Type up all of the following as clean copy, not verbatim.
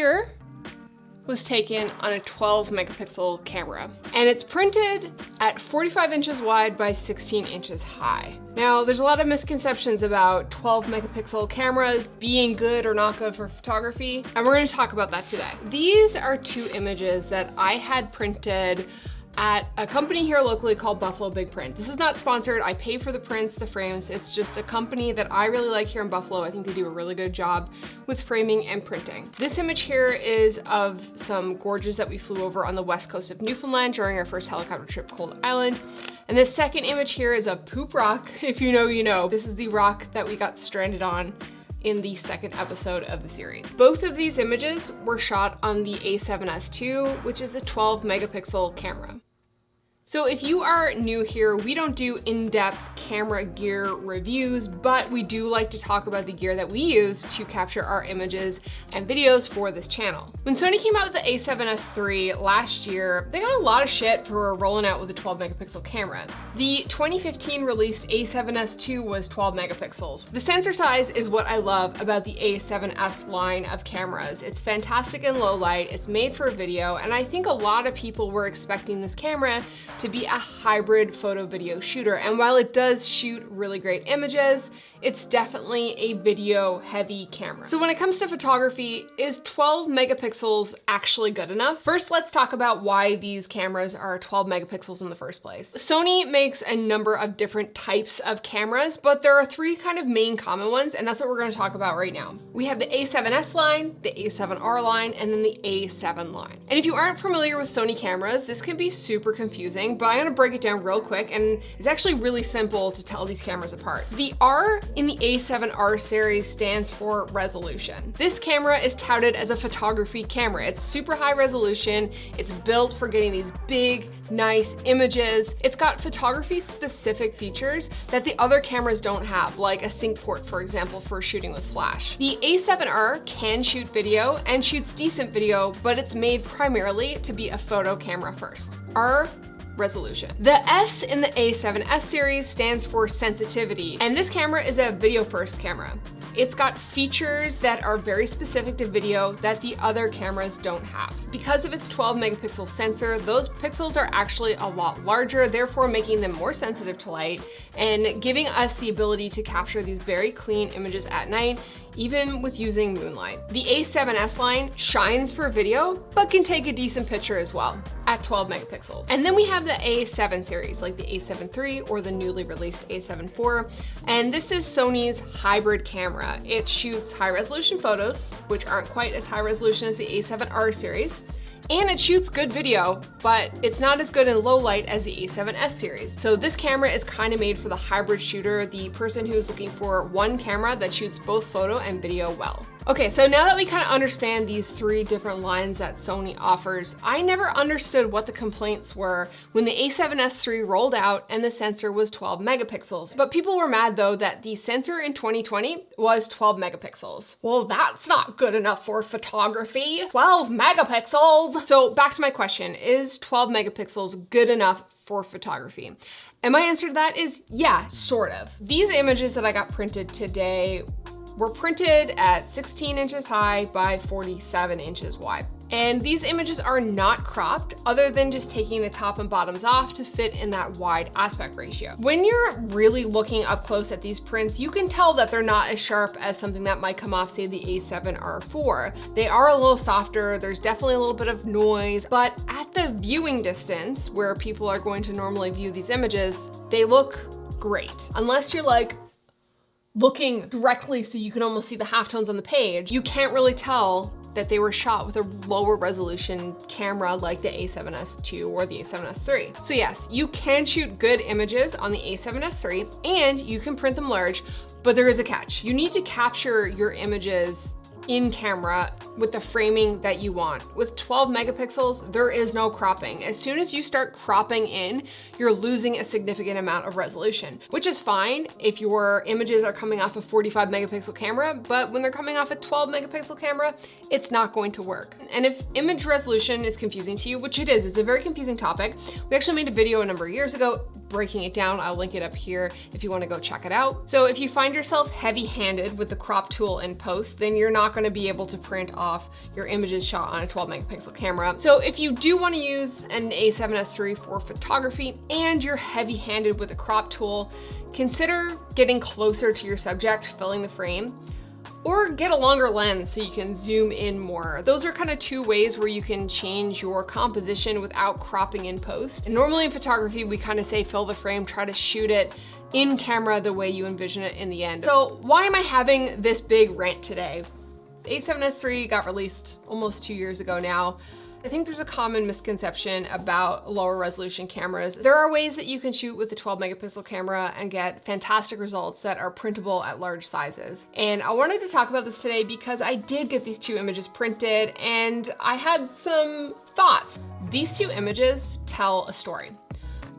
here was taken on a 12 megapixel camera, and it's printed at 45 inches wide by 16 inches high. Now, there's a lot of misconceptions about 12 megapixel cameras being good or not good for photography, and we're gonna talk about that today. These are two images that I had printed at a company here locally called Buffalo Big Print. This is not sponsored. I pay for the prints, the frames. It's just a company that I really like here in Buffalo. I think they do a really good job with framing and printing. This image here is of some gorges that we flew over on the west coast of Newfoundland during our first helicopter trip, Cold Island. And this second image here is of Poop Rock. If you know, you know. This is the rock that we got stranded on in the second episode of the series. Both of these images were shot on the A7S2, which is a 12 megapixel camera. So if you are new here, we don't do in-depth camera gear reviews, but we do like to talk about the gear that we use to capture our images and videos for this channel. When Sony came out with the A7S3 last year, they got a lot of shit for rolling out with a 12 megapixel camera. The 2015 released A7S2 was 12 megapixels. The sensor size is what I love about the A7S line of cameras. It's fantastic in low light, it's made for video, and I think a lot of people were expecting this camera to be a hybrid photo video shooter. And while it does shoot really great images, it's definitely a video heavy camera. So when it comes to photography, is 12 megapixels actually good enough? First, let's talk about why these cameras are 12 megapixels in the first place. Sony makes a number of different types of cameras, but there are three kind of main common ones, and that's what we're gonna talk about right now. We have the A7S line, the A7R line, and then the A7 line. And if you aren't familiar with Sony cameras, this can be super confusing, but I'm gonna break it down real quick, and it's actually really simple to tell these cameras apart. The R in the A7R series stands for resolution. This camera is touted as a photography camera. It's super high resolution. It's built for getting these big, nice images. It's got photography specific features that the other cameras don't have, like a sync port, for example, for shooting with flash. The A7R can shoot video and shoots decent video, but it's made primarily to be a photo camera first. R, resolution. The S in the A7S series stands for sensitivity, and this camera is a video first camera. It's got features that are very specific to video that the other cameras don't have. Because of its 12 megapixel sensor, those pixels are actually a lot larger, therefore making them more sensitive to light and giving us the ability to capture these very clean images at night, even with using moonlight. The A7S line shines for video, but can take a decent picture as well at 12 megapixels. And then we have the A7 series, like the A7 III or the newly released A7 IV. And this is Sony's hybrid camera. It shoots high resolution photos, which aren't quite as high resolution as the A7R series. And it shoots good video, but it's not as good in low light as the A7S series. So this camera is kind of made for the hybrid shooter, the person who's looking for one camera that shoots both photo and video well. Okay, so now that we kind of understand these three different lines that Sony offers, I never understood what the complaints were when the A7S3 rolled out and the sensor was 12 megapixels. But people were mad though that the sensor in 2020 was 12 megapixels. Well, that's not good enough for photography. 12 megapixels! So back to my question, is 12 megapixels good enough for photography? And my answer to that is yeah, sort of. These images that I got printed today were printed at 16 inches high by 47 inches wide. And these images are not cropped other than just taking the top and bottoms off to fit in that wide aspect ratio. When you're really looking up close at these prints, you can tell that they're not as sharp as something that might come off, say, the A7R4. They are a little softer, there's definitely a little bit of noise, but at the viewing distance where people are going to normally view these images, they look great. Unless you're like, looking directly so you can almost see the halftones on the page, you can't really tell that they were shot with a lower resolution camera like the A7S2 or the A7S3. So yes, you can shoot good images on the A7S3 and you can print them large, but there is a catch. You need to capture your images in camera with the framing that you want. With 12 megapixels, there is no cropping. As soon as you start cropping in, you're losing a significant amount of resolution, which is fine if your images are coming off a 45 megapixel camera, but when they're coming off a 12 megapixel camera, it's not going to work. And if image resolution is confusing to you, which it is, it's a very confusing topic. We actually made a video a number of years ago breaking it down. I'll link it up here if you want to go check it out. So if you find yourself heavy-handed with the crop tool in post, then you're not going to be able to print off off your images shot on a 12 megapixel camera. So if you do want to use an A7S3 for photography and you're heavy-handed with a crop tool, consider getting closer to your subject, filling the frame, or get a longer lens so you can zoom in more. Those are kind of two ways where you can change your composition without cropping in post. And normally in photography, we kind of say fill the frame, try to shoot it in camera the way you envision it in the end. So why am I having this big rant today? The A7S3 got released almost 2 years ago now. I think there's a common misconception about lower resolution cameras. There are ways that you can shoot with a 12 megapixel camera and get fantastic results that are printable at large sizes. And I wanted to talk about this today because I did get these two images printed and I had some thoughts. These two images tell a story.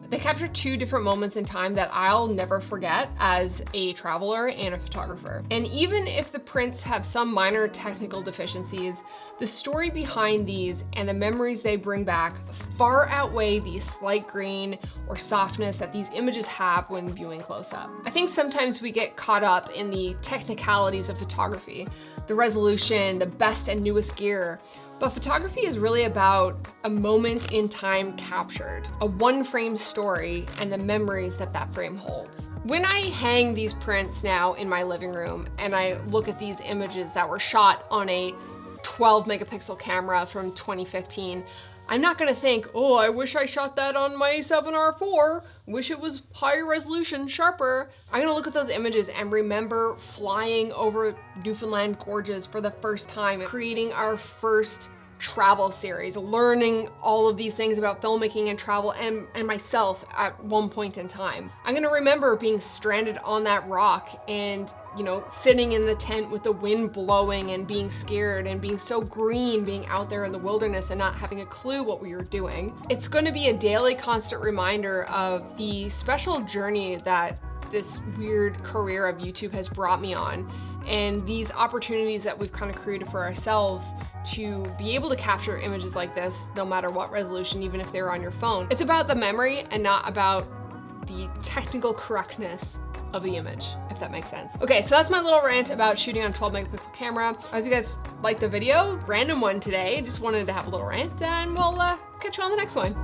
They capture two different moments in time that I'll never forget as a traveler and a photographer. And even if the prints have some minor technical deficiencies, the story behind these and the memories they bring back far outweigh the slight grain or softness that these images have when viewing close up. I think sometimes we get caught up in the technicalities of photography, the resolution, the best and newest gear. But photography is really about a moment in time captured, a one frame story and the memories that that frame holds. When I hang these prints now in my living room and I look at these images that were shot on a 12 megapixel camera from 2015, I'm not gonna think, oh, I wish I shot that on my A7R4, wish it was higher resolution, sharper. I'm gonna look at those images and remember flying over Newfoundland gorges for the first time, creating our first travel series, learning all of these things about filmmaking and travel and myself at one point in time. I'm gonna remember being stranded on that rock and, you know, sitting in the tent with the wind blowing and being scared and being so green, being out there in the wilderness and not having a clue what we were doing. It's gonna be a daily constant reminder of the special journey that this weird career of YouTube has brought me on, and these opportunities that we've kind of created for ourselves to be able to capture images like this, no matter what resolution, even if they're on your phone. It's about the memory and not about the technical correctness of the image, if that makes sense. Okay, so that's my little rant about shooting on 12 megapixel camera. I hope you guys liked the video. Random one today, just wanted to have a little rant, and we'll catch you on the next one.